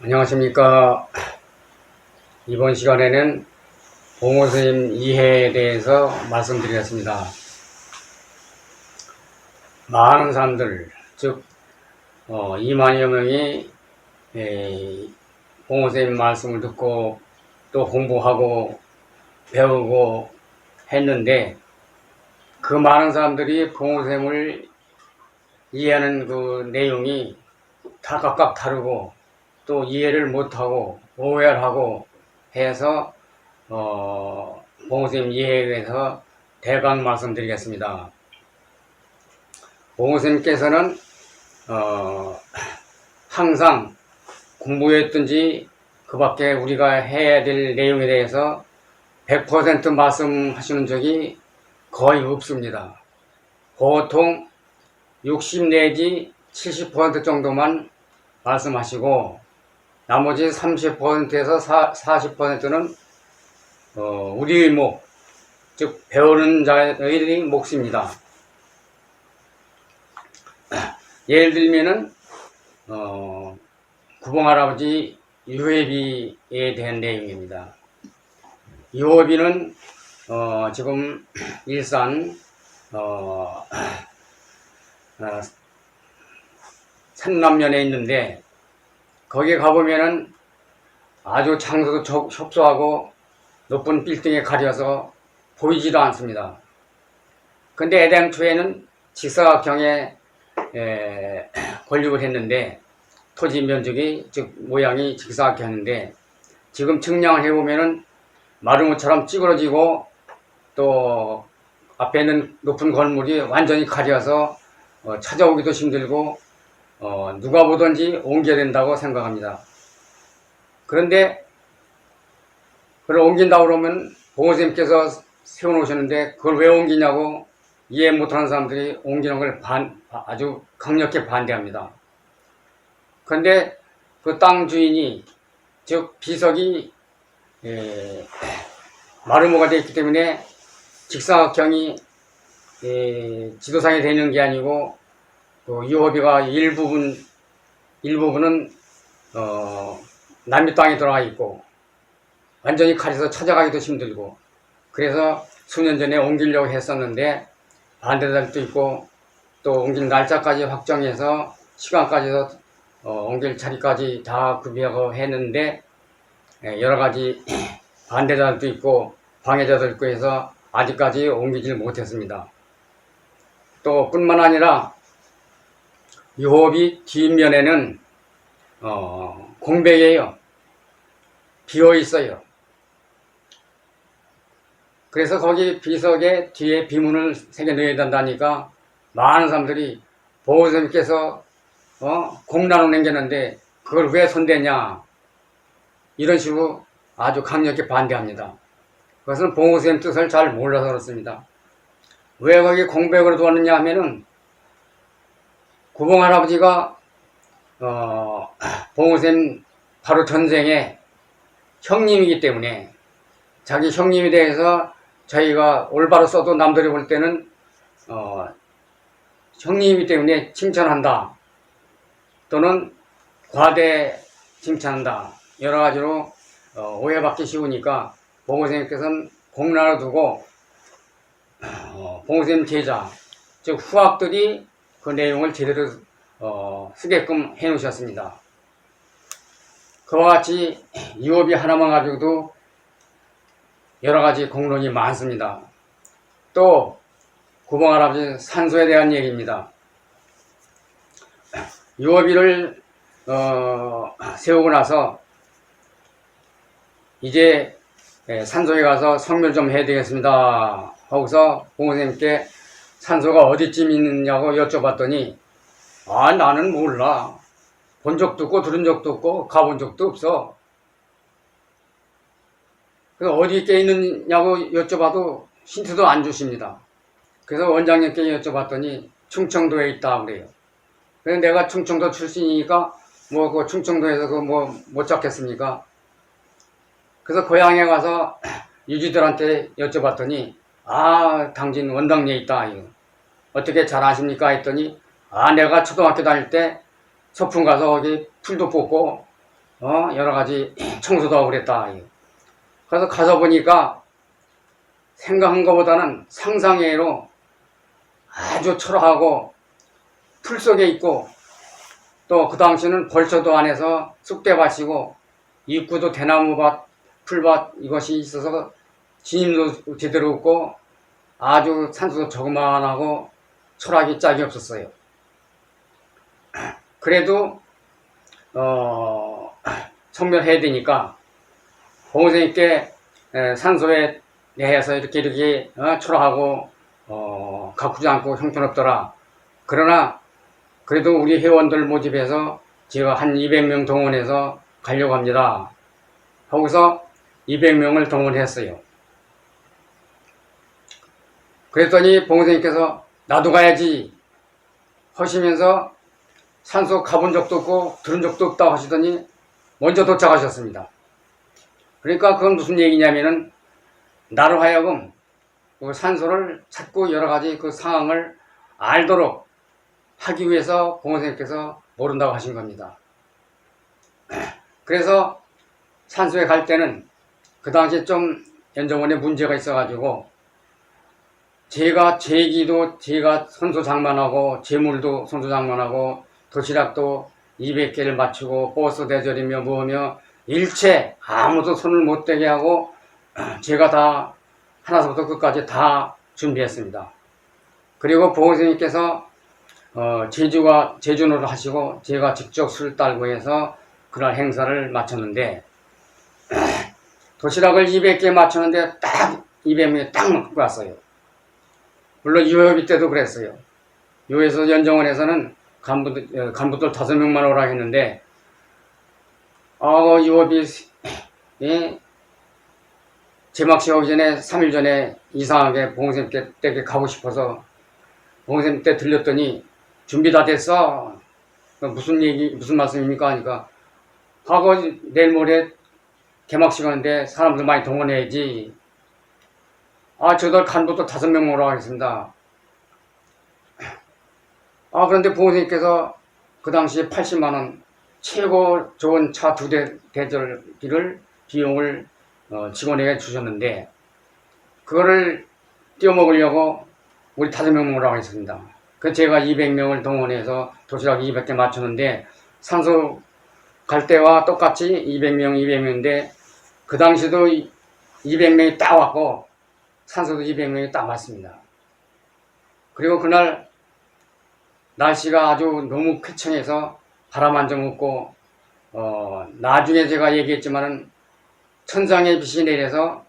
안녕하십니까. 이번 시간에는 봉호스님 이해에 대해서 말씀드리겠습니다. 많은 사람들, 즉 2만여 명이 봉호스님 말씀을 듣고 또 공부하고 배우고 했는데, 그 많은 사람들이 봉호스님을 이해하는 그 내용이 다 각각 다르고 또 이해를 못하고 오해를 하고 해서 봉호스님 이해에 대해서 대강 말씀드리겠습니다. 봉호스님께서는 항상 공부했든지 그 밖에 우리가 해야 될 내용에 대해서 100% 말씀하시는 적이 거의 없습니다. 보통 60 내지 70% 정도만 말씀하시고 나머지 30%에서 40%는 우리의 몫, 즉 배우는 자의 몫입니다. 예를 들면은 구봉할아버지 유해비에 대한 내용입니다. 유해비는 지금 일산 산남면에 있는데, 거기에 가보면은 아주 장소도 협소하고 높은 빌딩에 가려서 보이지도 않습니다. 근데 애당초에는 직사각형에 건립을 했는데, 토지 면적이 즉 모양이 직사각형인데, 지금 측량을 해보면은 마루모처럼 찌그러지고 또 앞에 있는 높은 건물이 완전히 가려서 찾아오기도 힘들고 누가 보든지 옮겨야 된다고 생각합니다. 그런데 그걸 옮긴다고 그러면 봉호스님께서 세워놓으셨는데 그걸 왜 옮기냐고 이해 못하는 사람들이 옮기는 걸 아주 강력히 반대합니다. 그런데 그 땅 주인이, 즉 비석이 마루모가 되어 있기 때문에 직사각형이 지도상에 되는 게 아니고 유허비가 일부분은 남미 땅에 들어가 있고 완전히 가려서 찾아가기도 힘들고, 그래서 수년 전에 옮기려고 했었는데 반대들도 있고 또 옮길 날짜까지 확정해서 시간까지도 옮길 자리까지 다 구비하고 했는데 여러가지 반대자들도 있고 방해자들도 있고 해서 아직까지 옮기질 못했습니다. 또 뿐만 아니라 유허비 뒷면에는 공백이에요. 비어있어요. 그래서 거기 비석에 뒤에 비문을 새겨 넣어야 된다니까 많은 사람들이 보호선생님께서 공란을 남겼는데 그걸 왜 손대냐, 이런 식으로 아주 강력히 반대합니다. 그것은 봉호스님 뜻을 잘 몰라서 그렇습니다. 왜 거기 공백으로 두었느냐 하면은 구봉할아버지가 봉호스님 바로 전생에 형님이기 때문에 자기 형님에 대해서 저희가 올바로 써도 남들이 볼 때는 형님이기 때문에 칭찬한다 또는 과대 칭찬한다, 여러 가지로 오해받기 쉬우니까 봉호스님께서는 공란을 두고 봉호스님 제자, 즉 후학들이 그 내용을 제대로 쓰게끔 해 놓으셨습니다. 그와 같이 유허비 하나만 가지고도 여러 가지 공론이 많습니다. 또 구봉할아버지 산소에 대한 얘기입니다. 유허비를 세우고 나서 이제 산소에 가서 성묘를 좀 해야 되겠습니다 하고서 봉호스님께 산소가 어디쯤 있느냐고 여쭤봤더니 나는 몰라. 본 적도 없고 들은 적도 없고 가본 적도 없어. 그래서 어디에 있느냐고 여쭤봐도 힌트도 안 주십니다. 그래서 원장님께 여쭤봤더니 충청도에 있다 그래요. 그래서 내가 충청도 출신이니까 그 충청도에서 못 찾겠습니까? 그래서 고향에 가서 유지들한테 여쭤봤더니 당신 원당리에 있다. 어떻게 잘 아십니까? 했더니 내가 초등학교 다닐 때 소풍 가서 거기 풀도 뽑고 여러 가지 청소도 하고 그랬다. 그래서 가서 보니까 생각한 것보다는 상상외로 아주 초라하고 풀 속에 있고, 또 그 당시는 벌초도 안에서 쑥대밭이고 입구도 대나무밭, 풀밭 이것이 있어서 진입도 제대로 없고 아주 산소도 조그만하고 철학이 짝이 없었어요. 그래도 성별해야 되니까 봉선생님께 산소에 내서 이렇게 초라하고 가꾸지 않고 형편없더라. 그러나 그래도 우리 회원들 모집해서 제가 한 200명 동원해서 가려고 합니다. 거기서 200명을 동원했어요. 그랬더니 봉선생님께서 나도 가야지 하시면서 산소 가본 적도 없고 들은 적도 없다고 하시더니 먼저 도착하셨습니다. 그러니까 그건 무슨 얘기냐면은 나로 하여금 그 산소를 찾고 여러 가지 그 상황을 알도록 하기 위해서 봉선생님께서 모른다고 하신 겁니다. 그래서 산소에 갈 때는 그 당시에 좀 연정원에 문제가 있어가지고 제가 제기도 제가 선소장만하고 재물도 선소장만하고 도시락도 200개를 맞추고 버스 대절이며 뭐며 일체 아무도 손을 못 대게 하고 제가 다 하나서부터 끝까지 다 준비했습니다. 그리고 봉선생님께서 제주노를 하시고 제가 직접 술 딸고 해서 그날 행사를 마쳤는데 도시락을 200개 맞췄는데 딱 200명이 딱 먹고 왔어요. 물론 유효비 때도 그랬어요. 요에서 연정원에서는 간부들 5명만 오라 했는데 유효비 제막시 오기 전에 3일 전에 이상하게 봉선생님 댁에 가고 싶어서 봉선생님 때 들렸더니 준비 다 됐어. 무슨 말씀입니까? 하니까 하고 내일 모레 개막식 하는데 사람들 많이 동원해야지. 저들 간부도 5명 오라고 하겠습니다. 그런데 봉선생님께서 그 당시에 80만원 최고 좋은 차 2대 대절비를 비용을 직원에게 주셨는데 그거를 띄워먹으려고 우리 5명 오라고 했습니다. 그 제가 200명을 동원해서 도시락 200개 맞췄는데 산소 갈 때와 똑같이 200명인데 그 당시도 200명이 딱 왔고 산소도 200명이 딱 왔습니다. 그리고 그날 날씨가 아주 너무 쾌청해서 바람 한 점 없고 나중에 제가 얘기했지만은 천상의 빛이 내려서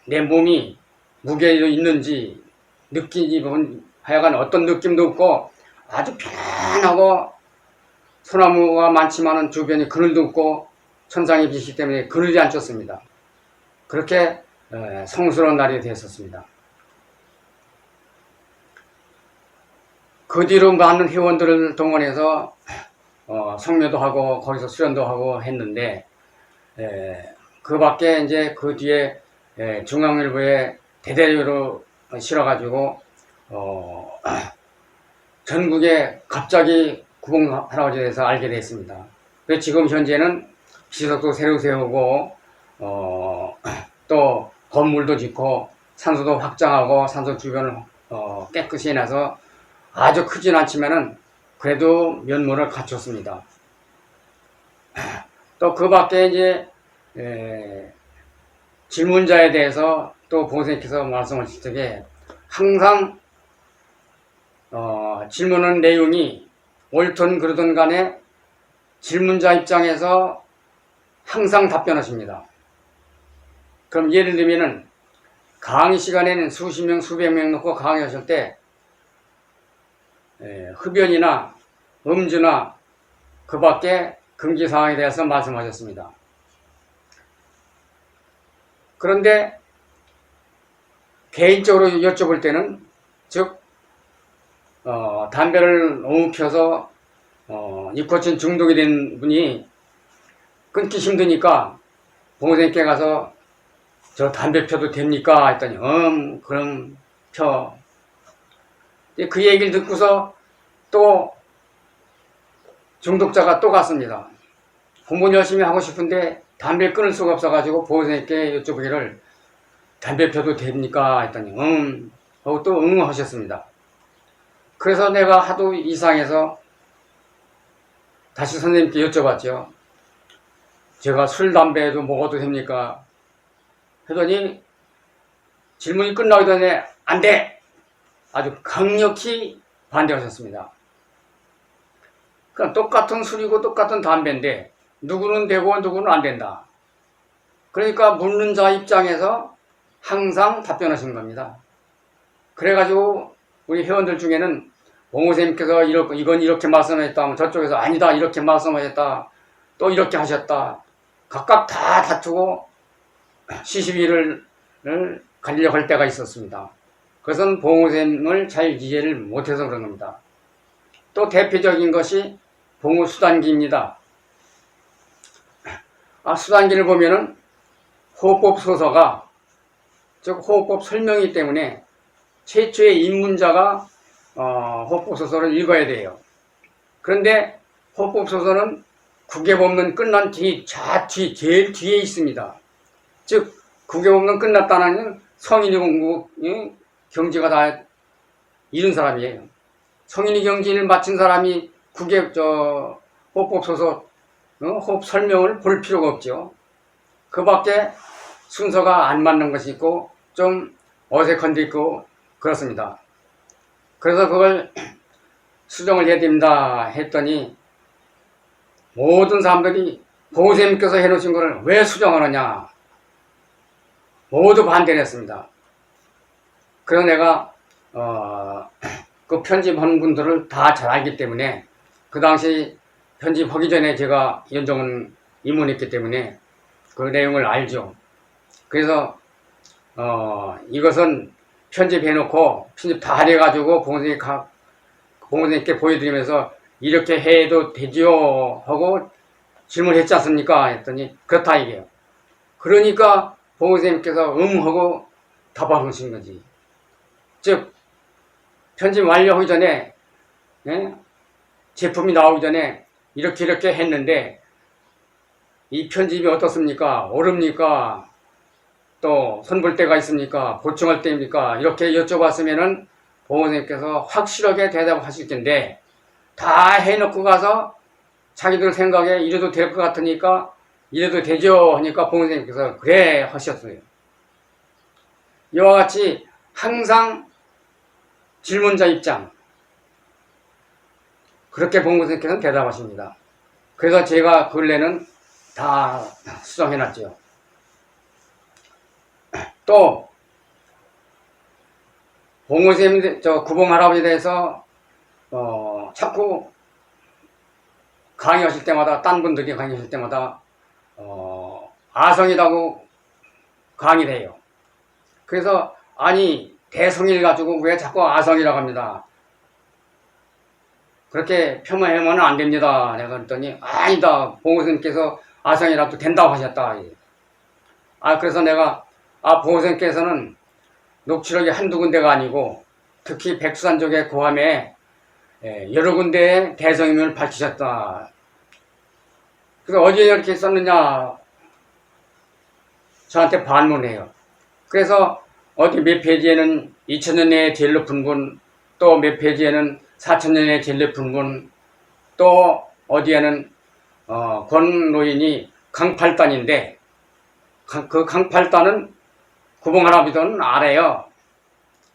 내 몸이 무게도 있는지 느끼지 하여간 어떤 느낌도 없고 아주 편안하고 소나무가 많지만은 주변에 그늘도 없고 천상의 빛이기 때문에 그늘이 안 쪘습니다. 그렇게 성스러운 날이 되었었습니다. 그 뒤로 많은 회원들을 동원해서 성묘도 하고 거기서 수련도 하고 했는데 그 밖에 이제 그 뒤에 중앙일보에 대대적으로 실어가지고 전국에 갑자기 구봉 할아버지에 대해서 알게 됐습니다. 그래서 지금 현재는 비석도 새로 세우고 또 건물도 짓고 산소도 확장하고 산소 주변을 깨끗이 해놔서 아주 크진 않지만은 그래도 면모를 갖췄습니다. 또 그 밖에 이제 질문자에 대해서 또 봉선생님께서 말씀하실 적에 항상 질문하는 내용이 옳든 그러든 간에 질문자 입장에서 항상 답변하십니다. 그럼 예를 들면은 강의 시간에는 수십 명, 수백 명 놓고 강의하실 때 흡연이나 음주나 그 밖에 금기사항에 대해서 말씀하셨습니다. 그런데 개인적으로 여쭤볼 때는 즉 담배를 너무 펴서 니코틴 중독이 된 분이 끊기 힘드니까 봉선생님께 가서 저 담배 펴도 됩니까? 했더니 그럼 펴. 그 얘기를 듣고서 또 중독자가 또 갔습니다. 공부 열심히 하고 싶은데 담배 끊을 수가 없어가지고 보호선생님께 여쭤보기를 담배 펴도 됩니까? 했더니 하고 또 하셨습니다. 그래서 내가 하도 이상해서 다시 선생님께 여쭤봤죠. 제가 술, 담배도 먹어도 됩니까? 하더니 질문이 끝나기 전에 안 돼! 아주 강력히 반대하셨습니다. 그러니까 똑같은 술이고 똑같은 담배인데 누구는 되고 누구는 안 된다. 그러니까 묻는 자 입장에서 항상 답변하신 겁니다. 그래가지고 우리 회원들 중에는 옹호선생님께서 이건 이렇게 말씀하셨다, 저쪽에서 아니다 이렇게 말씀하셨다, 또 이렇게 하셨다, 각각 다 다투고 시시비를 가리려고 할 때가 있었습니다. 그것은 봉호선생님을 잘 이해를 못해서 그런 겁니다. 또 대표적인 것이 봉호수단기입니다. 수단기를 보면은 호흡법 소서가, 즉 호흡법 설명이기 때문에 최초의 입문자가 호흡법 소설을 읽어야 돼요. 그런데 호흡법 소설은 구개법문 끝난 뒤, 제일 뒤에 있습니다. 즉 구개법문 끝났다는 성인이 공부 경지가 다 이룬 사람이에요. 성인이 경지를 마친 사람이 호흡법 소설 호흡 설명을 볼 필요가 없죠. 그 밖에 순서가 안 맞는 것이 있고 좀 어색한 데 있고 그렇습니다. 그래서 그걸 수정을 해야 됩니다 했더니 모든 사람들이 보호선생님께서 해놓으신 것을 왜 수정하느냐 모두 반대를 했습니다. 그래서 내가 그 편집하는 분들을 다 잘 알기 때문에 그 당시 편집하기 전에 제가 연정은 입문했기 때문에 그 내용을 알죠. 그래서 이것은 편집해놓고 편집 다 해가지고 봉선생님께 보여드리면서 이렇게 해도 되지요 하고 질문했지 않습니까? 했더니 그렇다 이게요. 그러니까 봉선생님께서 하고 답하신 거지. 즉 편집 완료하기 전에 제품이 나오기 전에 이렇게 했는데 이 편집이 어떻습니까? 옳습니까? 또 손볼 때가 있습니까? 보충할 때입니까? 이렇게 여쭤봤으면은 봉선생님께서 확실하게 대답하실 텐데 다 해놓고 가서 자기들 생각에 이래도 될 것 같으니까 이래도 되죠 하니까 봉선생님께서 그래 하셨어요. 이와 같이 항상 질문자 입장 그렇게 봉선생님께서는 대답하십니다. 그래서 제가 근래는 다 수정해놨죠. 또 봉선생님 구봉 할아버지에 대해서 자꾸 강의하실 때마다 딴 분들이 강의하실 때마다 아성이라고 강의를 해요. 그래서 아니 대성일 가지고 왜 자꾸 아성이라고 합니다. 그렇게 폄하하면 안 됩니다. 내가 그랬더니 아니다. 봉선생님께서 아성이라도 된다고 하셨다. 그래서 내가 봉선생님께서는 녹취록이 한두 군데가 아니고 특히 백수산족의 고함에 여러 군데의 대성임을 밝히셨다. 그래서 어디에 이렇게 썼느냐 저한테 반문해요. 그래서 어디 몇 페이지에는 2000년에 제일 높은 분, 또 몇 페이지에는 4000년에 제일 높은 분, 또 어디에는 권노인이 강팔단인데 그 강팔단은 구봉할아버지는 아래요.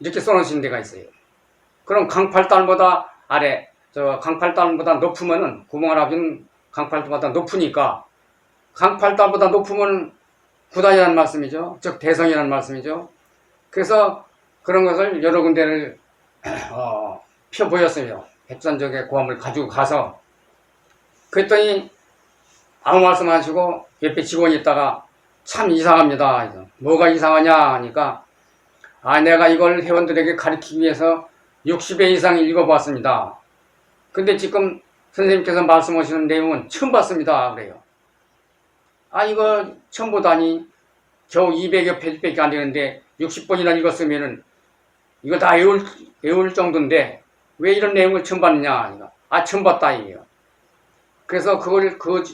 이렇게 써놓으신 데가 있어요. 그럼 강팔단보다 아래, 강팔단보다 높으면은 구봉할아버지는 강팔단보다 높으니까 강팔단보다 높으면 구단이라는 말씀이죠. 즉 대성이라는 말씀이죠. 그래서 그런 것을 여러 군데를 펴 보였어요. 백산적의 고함을 가지고 가서. 그랬더니 아무 말씀 안 하시고 옆에 직원이 있다가 참 이상합니다. 뭐가 이상하냐 하니까 내가 이걸 회원들에게 가르치기 위해서 60회 이상 읽어봤습니다. 근데 지금 선생님께서 말씀하시는 내용은 처음 봤습니다. 그래요. 이거 처음 보다니 겨우 200여 페이지밖에 안 되는데 60번이나 읽었으면은 이거 다 외울 정도인데 왜 이런 내용을 처음 봤느냐 하니까 처음 봤다 이게요. 그래서 그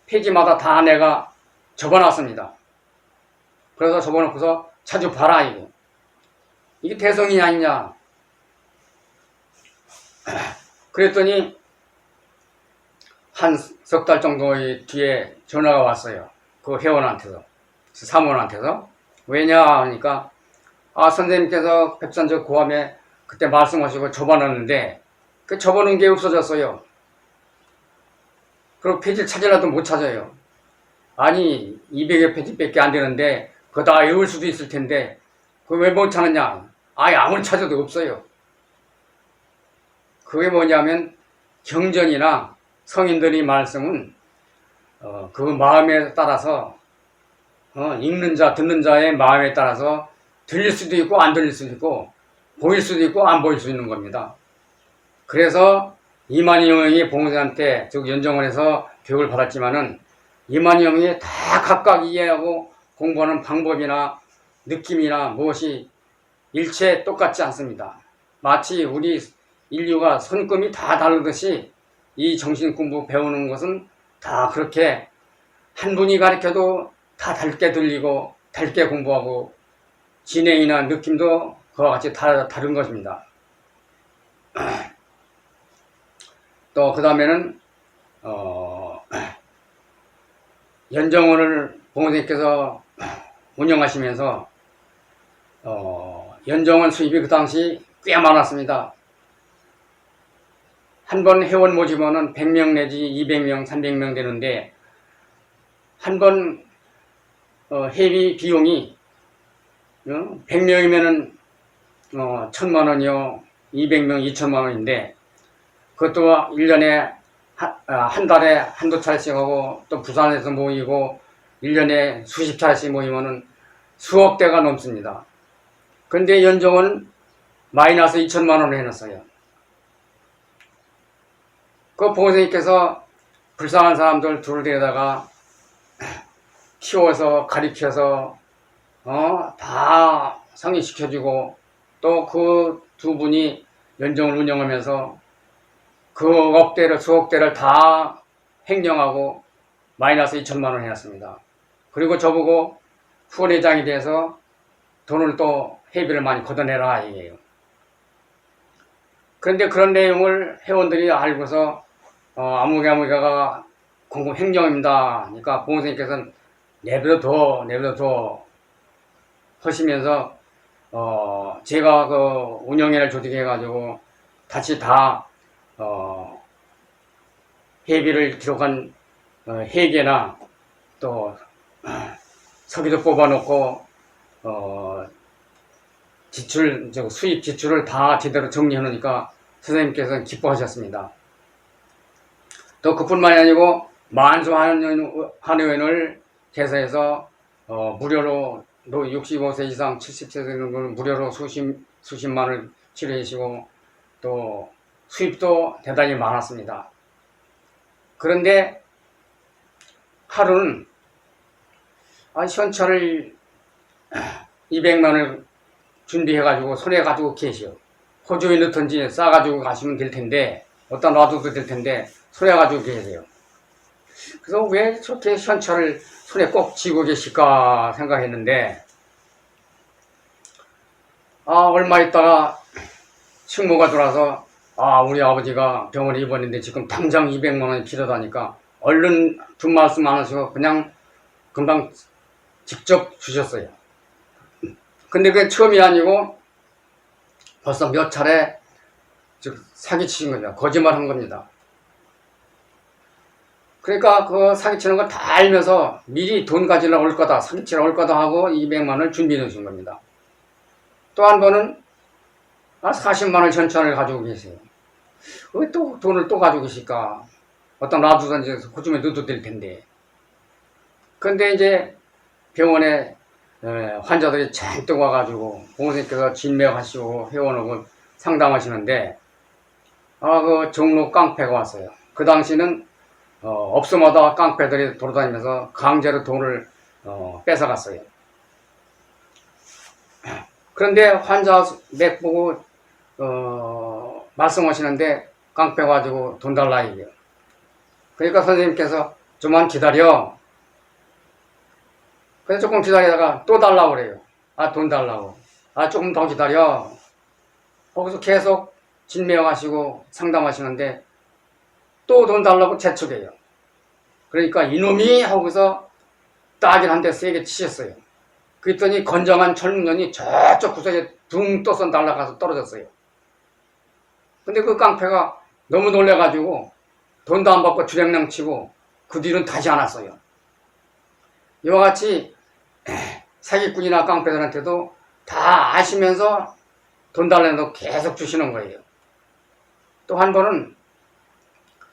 페이지마다 다 내가 접어놨습니다. 그래서 접어놓고서 자주 봐라 이거. 이게 대성이 아니냐. 그랬더니 한 석 달 정도의 뒤에 전화가 왔어요. 그 회원한테서, 사무원한테서. 왜냐 하니까 선생님께서 백산적 고함에 그때 말씀하시고 접어놨는데 그 접어놓은 게 없어졌어요. 그리고 페이지를 찾으려도 못 찾아요. 아니 200여 페이지밖에 안 되는데 그거 다 외울 수도 있을 텐데 그거 왜 못 찾느냐. 아무리 찾아도 없어요. 그게 뭐냐면 경전이나 성인들이 말씀은 그 마음에 따라서 읽는 자 듣는 자의 마음에 따라서 들릴 수도 있고 안 들릴 수도 있고 보일 수도 있고 안 보일 수 있는 겁니다. 그래서 이만희 형이 봉선한테 즉 연정원에서 교육을 받았지만은 이만희 형이 다 각각 이해하고 공부하는 방법이나 느낌이나 무엇이 일체 똑같지 않습니다. 마치 우리 인류가 손금이 다 다르듯이 이 정신 공부 배우는 것은 다 그렇게 한 분이 가르쳐도 다 달게 들리고 달게 공부하고 진행이나 느낌도 그와 같이 다른 것입니다. 또 그 다음에는 연정원을 봉선생님께서 운영하시면서 연정원 수입이 그 당시 꽤 많았습니다. 한 번 회원 모집원은 100명 내지 200명, 300명 되는데 한 번 회비 비용이 100명이면은 1000만 원이요, 200명 2천만 원인데 그것도 1년에 한 달에 한두 차례씩 하고 또 부산에서 모이고 1년에 수십 차례씩 모이면은 수억 대가 넘습니다. 그런데 연정은 마이너스 2천만 원을 해놨어요. 그 봉선생님께서 불쌍한 사람들 둘을 데려다가 키워서 가르쳐서 다 성립시켜주고 또 그 두 분이 연정을 운영하면서 그 억대를 수억대를 다 횡령하고 마이너스 2천만 원 해놨습니다. 그리고 저보고 후원회장이 돼서 돈을 또 회비를 많이 걷어내라 이게요. 그런데 그런 내용을 회원들이 알고서 아무개가 공공 횡령입니다. 그러니까 봉선생님께서는 내버려둬 하시면서 제가 그 운영회를 조직해가지고 다시 다 회비를 기록한 회계나 또 서기도 뽑아놓고 지출, 수입 지출을 다 제대로 정리해 놓으니까 선생님께서는 기뻐하셨습니다. 또 그뿐만이 아니고 만수 한의원을 개설해서 무료로 65세 이상 70세 되는 걸 무료로 수십만을 치료해 주시고 또 수입도 대단히 많았습니다. 그런데 하루는 현찰을 200만을 준비해가지고 손에 가지고 계시오. 호주에 넣든지 싸가지고 가시면 될 텐데 어디다 놔둬도 될 텐데 손에 가지고 계세요. 그래서 왜 저렇게 현찰을 손에 꼭 쥐고 계실까 생각했는데 얼마 있다가 식모가 들어와서 우리 아버지가 병원에 입원했는데 지금 당장 200만 원이 필요하다니까 얼른 두 말씀 안 하시고 그냥 금방 직접 주셨어요. 근데 그게 처음이 아니고 벌써 몇 차례 사기치신 겁니다. 거짓말 한 겁니다. 그러니까 그 사기치는 걸 다 알면서 미리 돈 가지러 올 거다, 사기치러 올 거다 하고 200만 원을 준비해 놓으신 겁니다. 또 한 번은 40만 원 전천을 가지고 계세요. 왜 또 돈을 또 가지고 계실까? 어떤 놔두던지 호주에 넣어도 될 텐데. 근데 이제 병원에 환자들이 잔뜩 와가지고 봉선생님께서 진맥하시고 회원하고 상담하시는데 그 종로 깡패가 왔어요. 그 당시는 업소마다 깡패들이 돌아다니면서 강제로 돈을 뺏어갔어요. 그런데 환자 맥 보고 말씀하시는데 깡패 가지고 돈 달라 이게요. 그러니까 선생님께서 좀만 기다려. 그래서 조금 기다리다가 또 달라고 그래요. 아, 돈 달라고. 아, 조금 더 기다려. 거기서 계속 진매하시고 상담하시는데 또 돈 달라고 재촉해요. 그러니까 이놈이 하고서 딱일 한 대 세게 치셨어요. 그랬더니 건장한 젊은 년이 저쪽 구석에 둥 떠서 날아가서 떨어졌어요. 근데 그 깡패가 너무 놀래가지고 돈도 안 받고 주량량 치고 그 뒤로는 다시 안 왔어요. 이와 같이 사기꾼이나 깡패들한테도 다 아시면서 돈 달라고 계속 주시는 거예요. 또 한 번은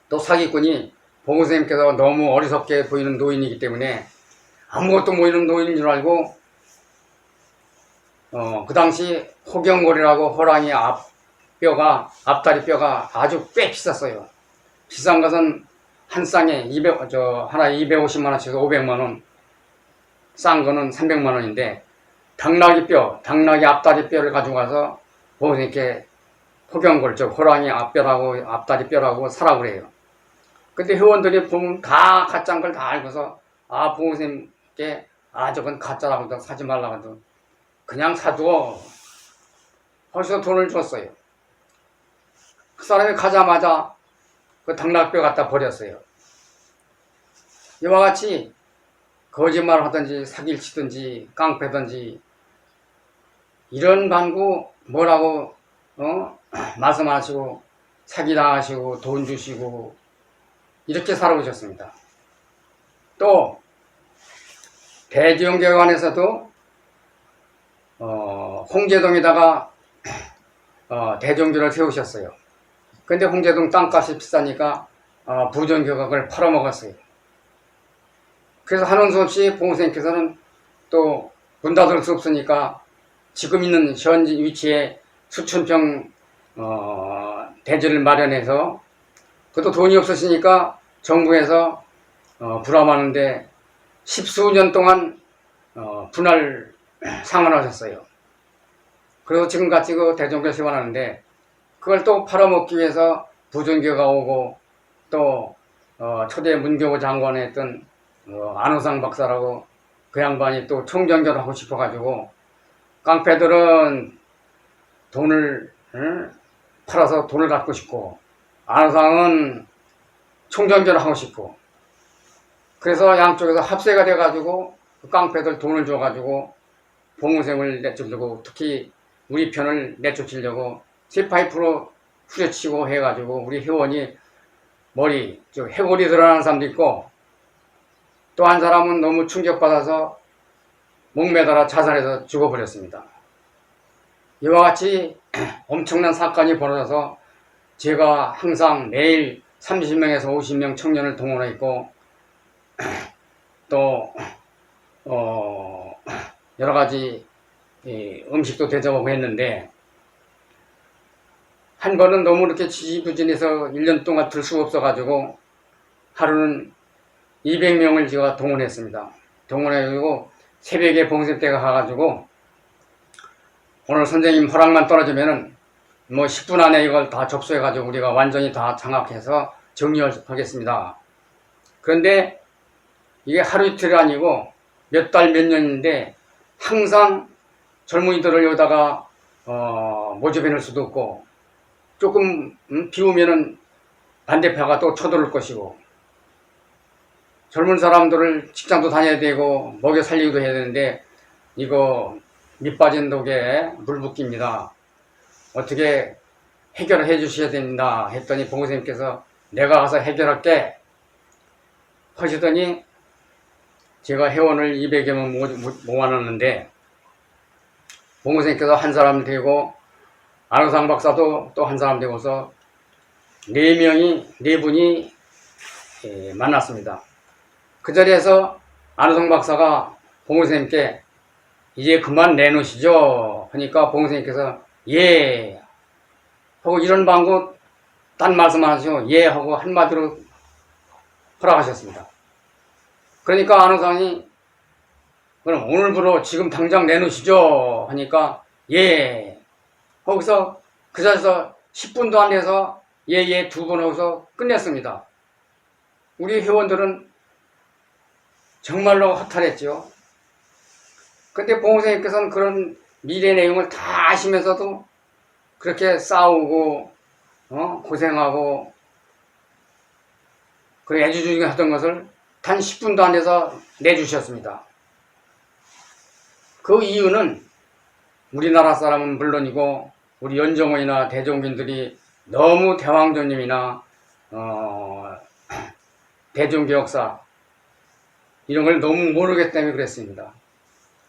또 사기꾼이 보고선생님께서 너무 어리석게 보이는 노인이기 때문에 아무것도 모르는 노인인 줄 알고 그 당시 호경골이라고 호랑이 앞다리 뼈가 아주 꽤 비쌌어요. 비싼 것은 한 쌍에 하나에 250만원씩에서 500만원, 싼 거는 300만원인데 당나귀 앞다리 뼈를 가지고 가서 보고선생님께 호경골, 호랑이 앞다리 뼈라고 사라고 그래요. 근데 회원들이 보면 다 가짜인 걸 다 알고서 보고선생님께 저건 가짜라고 사지 말라고 그냥 사줘. 벌써 돈을 줬어요. 그 사람이 가자마자 그 당나귀뼈 갖다 버렸어요. 이와 같이 거짓말을 하든지 사기를 치든지 깡패든지 이런 방구 뭐라고 말씀하시고 사기당하시고 돈 주시고 이렇게 살아오셨습니다. 또 대지영교관에서도 홍제동에다가 대종교를 세우셨어요. 근데 홍제동 땅값이 비싸니까 부정교각을 팔아먹었어요. 그래서 하는 수 없이 보호선생님께서는 또 문 닫을 수 없으니까 지금 있는 현 위치에 수천평 대지를 마련해서 그것도 돈이 없으시니까 정부에서 불암하는데 10수년 동안 분할 상환하셨어요. 그래서 지금같이 그 대종교 세워놨는데 그걸 또 팔아먹기 위해서 부정교가 오고 또 초대 문교부 장관에 했던 안호상 박사라고 그 양반이 또 총정교를 하고 싶어가지고 깡패들은 돈을 팔아서 돈을 갖고 싶고 안호상은 총정교를 하고 싶고 그래서 양쪽에서 합세가 돼가지고 그 깡패들 돈을 줘가지고 봉우생을 내쫓으려고 특히 우리 편을 내쫓으려고 세파이프로 후려치고 해가지고 우리 회원이 해골이 드러나는 사람도 있고 또 한 사람은 너무 충격받아서 목매달아 자살해서 죽어버렸습니다. 이와 같이 엄청난 사건이 벌어져서 제가 항상 매일 30명에서 50명 청년을 동원했고 또 여러 가지 음식도 대접하고 했는데 한 번은 너무 이렇게 지지부진해서 1년 동안 들 수가 없어가지고 하루는 200명을 제가 동원했습니다. 동원해가지고 새벽에 봉생 때가 가가지고 오늘 선생님 허락만 떨어지면은 10분 안에 이걸 다 접수해가지고 우리가 완전히 다 장악해서 정리하겠습니다. 그런데 이게 하루 이틀이 아니고 몇 달 몇 년인데 항상 젊은이들을 여기다가 모집해 놓을 수도 없고 조금 비우면은 반대파가 또 쳐들어올 것이고 젊은 사람들을 직장도 다녀야 되고 먹여 살리기도 해야 되는데 이거 밑빠진 독에 물 붓기입니다. 어떻게 해결해 주셔야 된다 했더니 봉선생님께서 내가 가서 해결할게 하시더니 제가 회원을 200여 명 모아놨는데 봉선생님께서 한 사람 되고 안호상 박사도 또 한 사람 되고서 네 분이 만났습니다. 그 자리에서 안호상 박사가 봉선생님께 이제 그만 내놓으시죠 하니까 봉선생님께서 예 하고 이런 방구 딴 말씀 안 하시고 예 하고 한마디로 허락하셨습니다. 그러니까 안호상이 그럼 오늘부로 지금 당장 내놓으시죠 하니까 예 거기서 그 자리에서 10분도 안 돼서 예예 두 번 하고서 끝냈습니다. 우리 회원들은 정말로 허탈했죠. 근데 봉선생님께서는 그런 미래 내용을 다 아시면서도 그렇게 싸우고 고생하고 그 애지중지 하던 것을 단 10분도 안 돼서 내주셨습니다. 그 이유는 우리나라 사람은 물론이고 우리 연정원이나 대종민들이 너무 대왕조님이나 대종교역사 이런 걸 너무 모르기 때문에 그랬습니다.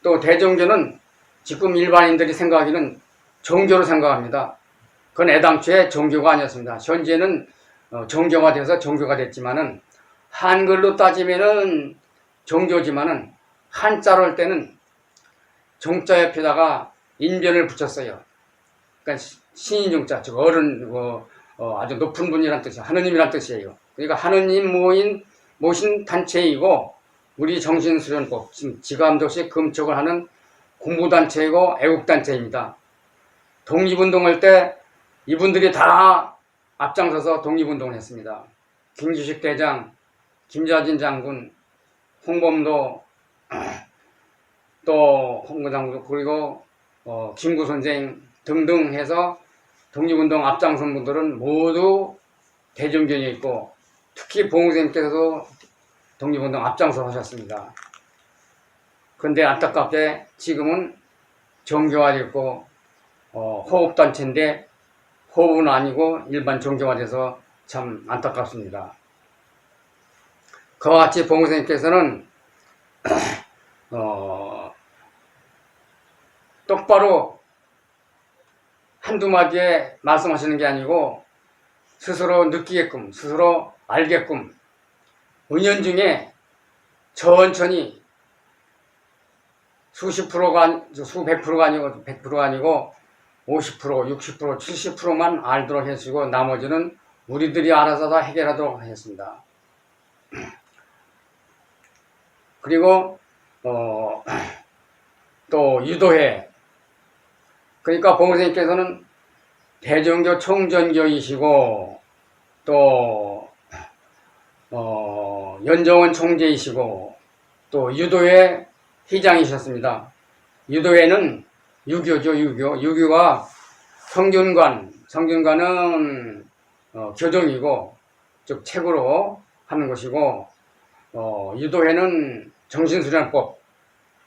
또 대종교는 지금 일반인들이 생각하기는 종교로 생각합니다. 그건 애당초에 종교가 아니었습니다. 현재는 정교화돼서 종교가 됐지만은 한글로 따지면은 종교지만은 한자로 할 때는 종자 옆에다가 인변을 붙였어요. 그러니까 신인종자, 즉 어른, 아주 높은 분이란 뜻이에요. 하느님이란 뜻이에요. 그러니까 하느님 모신 단체이고 우리 정신수련법, 지감독식 금촉을 하는 공부단체이고 애국단체입니다. 독립운동할 때 이분들이 다 앞장서서 독립운동을 했습니다. 김규식 대장, 김자진 장군, 홍범도, 또 홍구장군, 그리고 김구 선생 등등 해서 독립운동 앞장선 분들은 모두 대종견이 있고 특히 봉선생님께서도 독립운동 앞장서 하셨습니다. 그런데 안타깝게 지금은 정교화됐고 호흡단체인데 호흡은 아니고 일반 정교화돼서 참 안타깝습니다. 그와 같이 봉선생님께서는 똑바로 한두 마디에 말씀하시는 게 아니고 스스로 느끼게끔 스스로 알게끔 은연중에 천천히 수십 프로가 수백 프로가 아니고 100%가 아니고 50%, 60%, 70%만 알도록 해주고 나머지는 우리들이 알아서 다 해결하도록 하겠습니다. 그리고 또 유도회, 그러니까 봉선생님께서는 대종교 총전교이시고 또 연정원 총재이시고 또 유도회 회장이셨습니다. 유도회는 유교죠. 유교가 성균관은 교정이고 즉 책으로 하는 것이고 유도회는 정신수련법,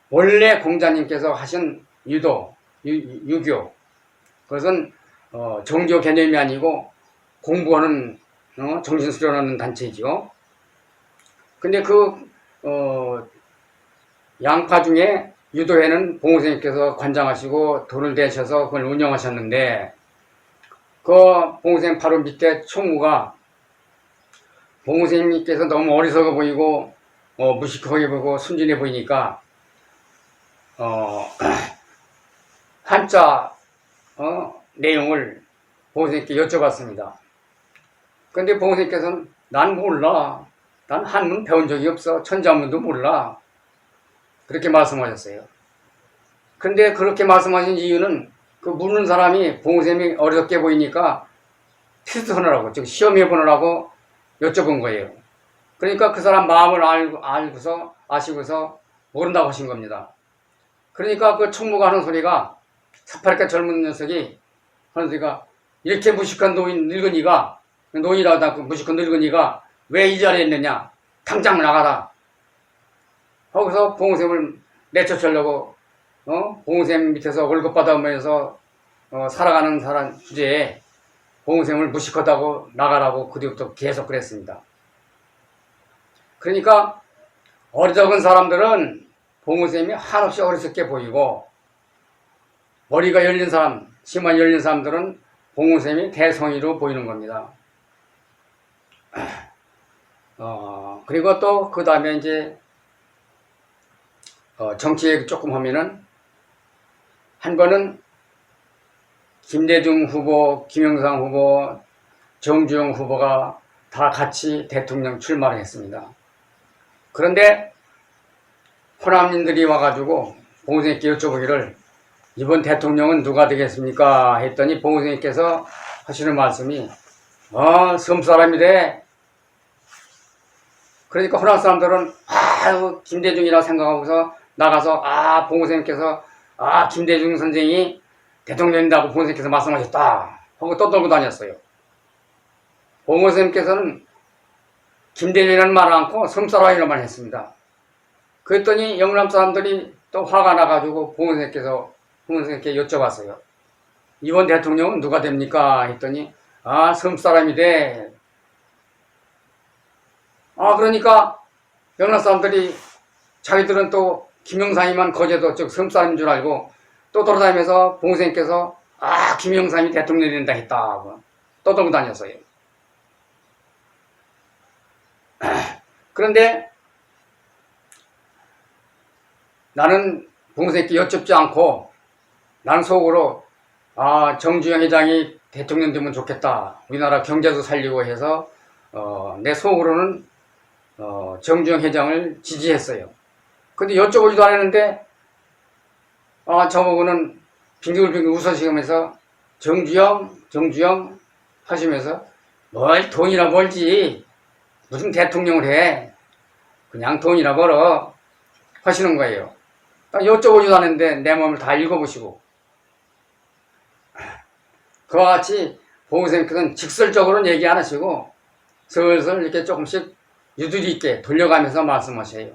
원래 공자님께서 하신 유교, 그것은 종교 개념이 아니고 공부하는 정신수련하는 단체이죠. 근데 양파 중에 유도회는 봉선생님께서 관장하시고 돈을 대셔서 그걸 운영하셨는데 그 봉선생님 바로 밑에 총무가 봉선생님께서 너무 어리석어 보이고 무식하게 보이고 순진해 보이니까 한자 내용을 봉선생님께 여쭤봤습니다. 근데 봉선생님께서는 난 몰라. 난 한문 배운 적이 없어. 천자문도 몰라. 그렇게 말씀하셨어요. 근데 그렇게 말씀하신 이유는 그 묻는 사람이 봉선생님이 어리석게 보이니까 테스트 하느라고, 즉 시험해 보느라고 여쭤본 거예요. 그러니까 그 사람 마음을 아시고서 모른다고 하신 겁니다. 그러니까 그 총무가 하는 소리가 새파랗게 젊은 녀석이 하는 소리가 이렇게 무식한 늙은이가 노인이라다 그 무식한 늙은이가 왜 이 자리에 있느냐, 당장 나가라. 거기서 봉선생님을 내쫓으려고 봉선생님 밑에서 월급 받아오면서 살아가는 사람 주제에 봉선생님을 무식하다고 나가라고 그 뒤부터 계속 그랬습니다. 그러니까 어리석은 사람들은 봉선생님이 한없이 어리석게 보이고 머리가 열린 사람, 심한 열린 사람들은 봉선생님이 대성의로 보이는 겁니다. 그리고 또 그 다음에 이제 정치 얘기 조금 하면은 한 번은 김대중 후보, 김영삼 후보, 정주영 후보가 다 같이 대통령 출마를 했습니다. 그런데 호남인들이 와가지고 봉선생님께 여쭤보기를 이번 대통령은 누가 되겠습니까? 했더니 봉선생님께서 하시는 말씀이 섬사람이래. 그러니까 호남 사람들은 김대중이라 생각하고서 나가서 봉 선생님께서 김대중 선생이 대통령이라고 봉 선생님께서 말씀하셨다 하고 떠들고 다녔어요. 봉 선생님께서는 김대중이라는 말을 않고 섬사라이라만 했습니다. 그랬더니 영남 사람들이 또 화가 나가지고 봉 선생님께 여쭤봤어요. 이번 대통령은 누가 됩니까? 했더니 섬사람이 돼. 그러니까 영남 사람들이 자기들은 또 김영삼이만 거제도 즉 섬사람인 줄 알고 또 돌아다니면서 봉 선생님께서 김영삼이 대통령이 된다 했다 떠들고 다녔어요. 그런데 나는 봉 선생님께 여쭙지 않고 나는 속으로 정주영 회장이 대통령 되면 좋겠다. 우리나라 경제도 살리고 해서 내 속으로는 정주영 회장을 지지했어요. 근데 여쭤보지도 않았는데 저보고는 빙글빙글 웃으시면서 정주영 하시면서 뭘 돈이나 벌지 무슨 대통령을 해 그냥 돈이나 벌어 하시는 거예요. 여쭤보지도 않았는데 내 몸을 다 읽어보시고 그와 같이 봉 선생님께서는 직설적으로는 얘기 안 하시고 슬슬 이렇게 조금씩 유두리 있게 돌려가면서 말씀하셔요.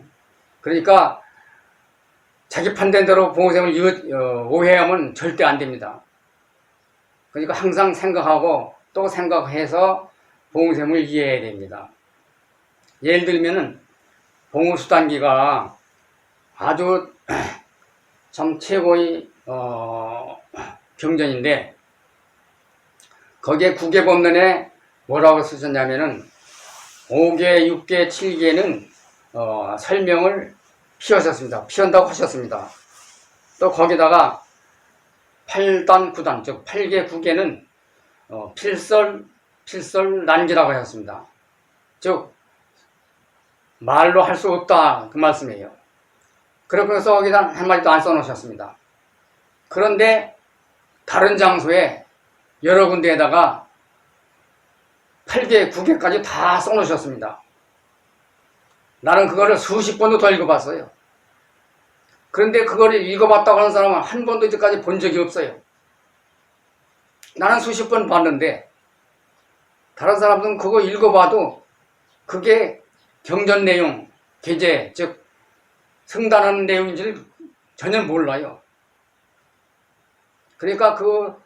그러니까 자기 판단대로 봉 선생님을 오해하면 절대 안 됩니다. 그러니까 항상 생각하고 또 생각해서 봉 선생님을 이해해야 됩니다. 예를 들면은 봉우수단기가 아주 참 최고의 경전인데 거기에 국외법론에 뭐라고 쓰셨냐면은 5개, 6개, 7개는 설명을 피하셨습니다. 피한다고 하셨습니다. 또 거기다가 8단, 9단, 즉 8개, 9개는 필설난기라고 하셨습니다. 즉 말로 할 수 없다 그 말씀이에요. 그러면서 거기다 한마디도 안 써놓으셨습니다. 그런데 다른 장소에 여러 군데에다가 8개, 9개까지 다 써놓으셨습니다. 나는 그거를 수십 번도 더 읽어봤어요. 그런데 그거를 읽어봤다고 하는 사람은 한 번도 이제까지 본 적이 없어요. 나는 수십 번 봤는데 다른 사람들은 그거 읽어봐도 그게 경전 내용, 계제, 즉 승단하는 내용인지를 전혀 몰라요. 그러니까 그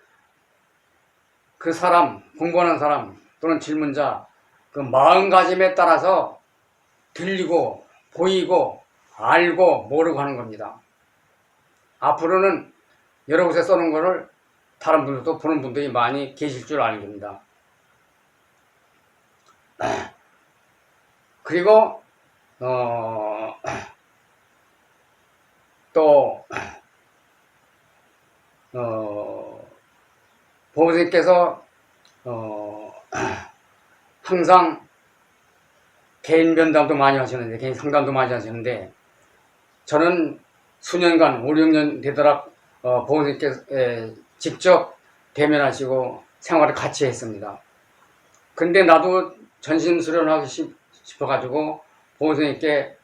사람, 공부하는 사람 또는 질문자 그 마음가짐에 따라서 들리고 보이고 알고 모르고 하는 겁니다. 앞으로는 여러 곳에 써놓은 거를 다른 분들도 보는 분들이 많이 계실 줄 알겠습니다. 그리고 또 보호자께서 항상 개인 면담도 많이 하시는데 개인 상담도 많이 하시는데 저는 수년간 5, 6년 되도록 보호자께서 직접 대면하시고 생활을 같이 했습니다. 근데 나도 전신 수련하고 싶어가지고 보호자님께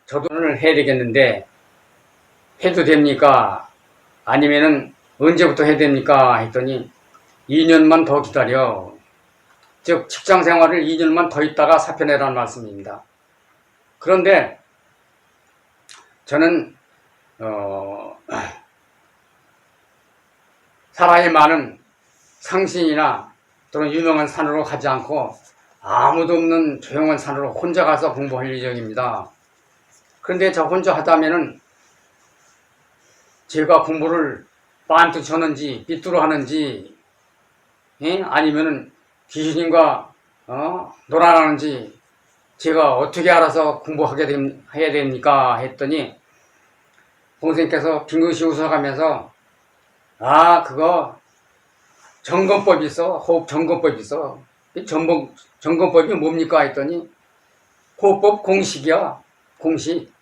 저도 해야 되겠는데 해도 됩니까? 아니면은 언제부터 해야 됩니까? 했더니 2년만 더 기다려. 즉 직장 생활을 2년만 더 있다가 사표 내라는 말씀입니다. 그런데 저는 사람이 많은 상신이나 또는 유명한 산으로 가지 않고 아무도 없는 조용한 산으로 혼자 가서 공부할 예정입니다. 그런데 저 혼자 하다면은 제가 공부를 빤뜩 하는지 삐뚤어 하는지 아니면은 귀신인가 놀아나는지 제가 어떻게 알아서 해야 됩니까? 했더니 선생님께서 빙긋이 웃어가면서 그거 점검법이 있어. 호흡 점검법이 있어. 점검법이 뭡니까? 했더니 호흡법 공식이야. 공식.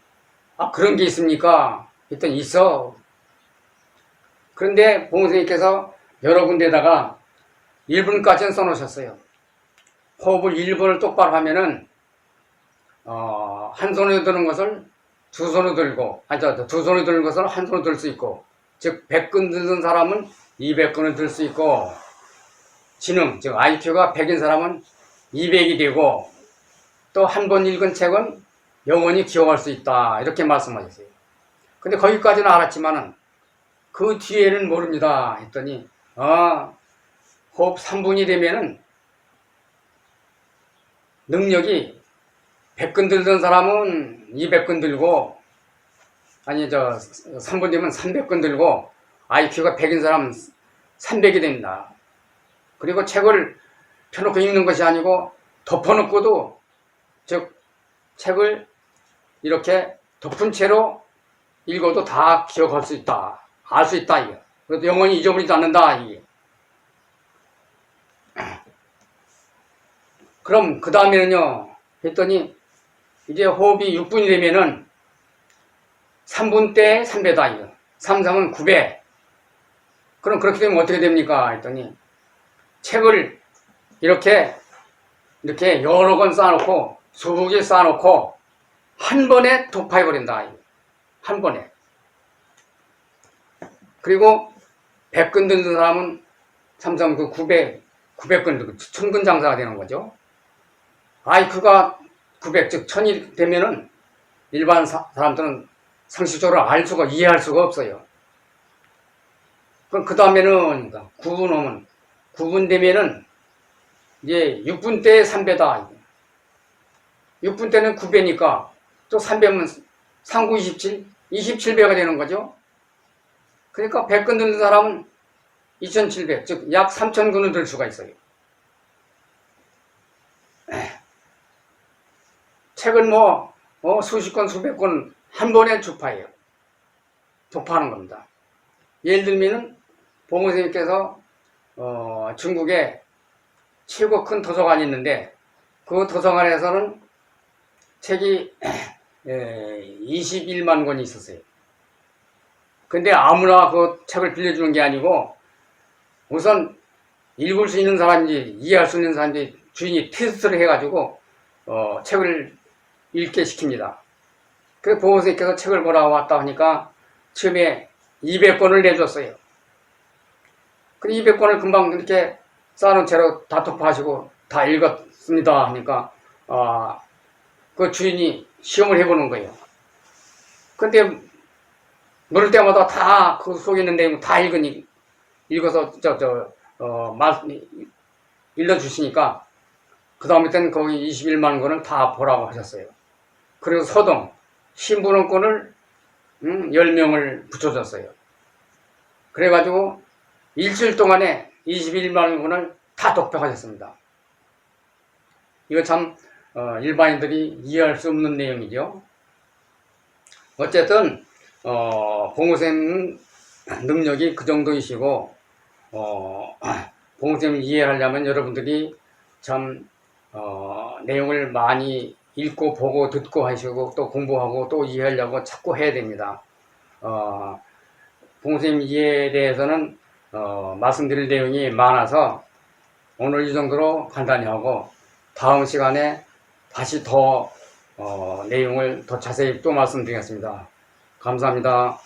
그런 게 있습니까? 했더니 있어. 그런데 봉선생님께서 여러 군데다가 1분까지는 써놓으셨어요. 호흡을 1분을 똑바로 하면은 한 손에 드는 것을 두 손으로 들고, 두 손에 드는 것을 한 손으로 들 수 있고, 즉 100근 드는 사람은 200근을 들 수 있고, 지능, 즉 IQ가 100인 사람은 200이 되고, 또 한 번 읽은 책은 영원히 기억할 수 있다, 이렇게 말씀하셨어요. 근데 거기까지는 알았지만은 그 뒤에는 모릅니다 했더니 호흡 3분이 되면은 능력이 100근 들던 사람은 200근 들고, 3분 되면 300근 들고, IQ가 100인 사람은 300이 됩니다. 그리고 책을 펴놓고 읽는 것이 아니고 덮어놓고도, 즉 책을 이렇게 덮은 채로 읽어도 다 기억할 수 있다, 알 수 있다, 이게. 그래도 영원히 잊어버리지 않는다, 이게. 그럼 그 다음에는요 했더니, 이제 호흡이 6분이 되면은 3분 때 3배다, 이거. 3, 3은 9배. 그럼 그렇게 되면 어떻게 됩니까 했더니, 책을 이렇게 여러 권 쌓아놓고, 20개 쌓아놓고 한 번에 독파해버린다, 이거. 한 번에. 그리고 100근 드는 사람은 3, 3, 900근, 1000근 장사가 되는 거죠. IQ가 900, 즉 1000이 되면은 일반 사람들은 상식적으로 알 수가, 이해할 수가 없어요. 그럼 그 다음에는 9분 오면, 9분 되면은 이제 6분 때 3배다. 6분 때는 9배니까 또 3배면 3, 9, 27, 27배가 되는 거죠. 그러니까 100근 드는 사람은 2700, 즉 약 3000근을 들 수가 있어요. 책을 수십 권, 수백 권 한 번에 주파해요. 독파하는 겁니다. 예를 들면은 봉호 선생님께서 중국에 최고 큰 도서관이 있는데, 그 도서관에서는 책이 21만 권이 있었어요. 근데 아무나 그 책을 빌려주는 게 아니고, 우선 읽을 수 있는 사람인지 이해할 수 있는 사람인지 주인이 테스트를 해가지고 책을 읽게 시킵니다. 그래서 봉호 선생님께서 책을 보러 왔다 하니까 처음에 200권을 내줬어요. 그 200권을 금방 이렇게 쌓아놓은 채로 다 독파하시고 다 읽었습니다 하니까 그 주인이 시험을 해보는 거예요. 근데 물을 때마다 다 그 속에 있는 내용 다 읽어서 읽어주시니까 그 다음에 때는 거기 21만 권을 다 보라고 하셨어요. 그리고 서동 신분원권을 10명을 붙여줬어요. 그래가지고 일주일 동안에 21만 권을 다 독백하셨습니다. 이거 참 일반인들이 이해할 수 없는 내용이죠. 어쨌든 봉호쌤 능력이 그 정도이시고, 봉호쌤을 이해하려면 여러분들이 참 내용을 많이 읽고 보고 듣고 하시고 또 공부하고 또 이해하려고 자꾸 해야 됩니다. 봉호쌤 이해에 대해서는 말씀드릴 내용이 많아서 오늘 이 정도로 간단히 하고, 다음 시간에 다시 더 내용을 더 자세히 또 말씀드리겠습니다. 감사합니다.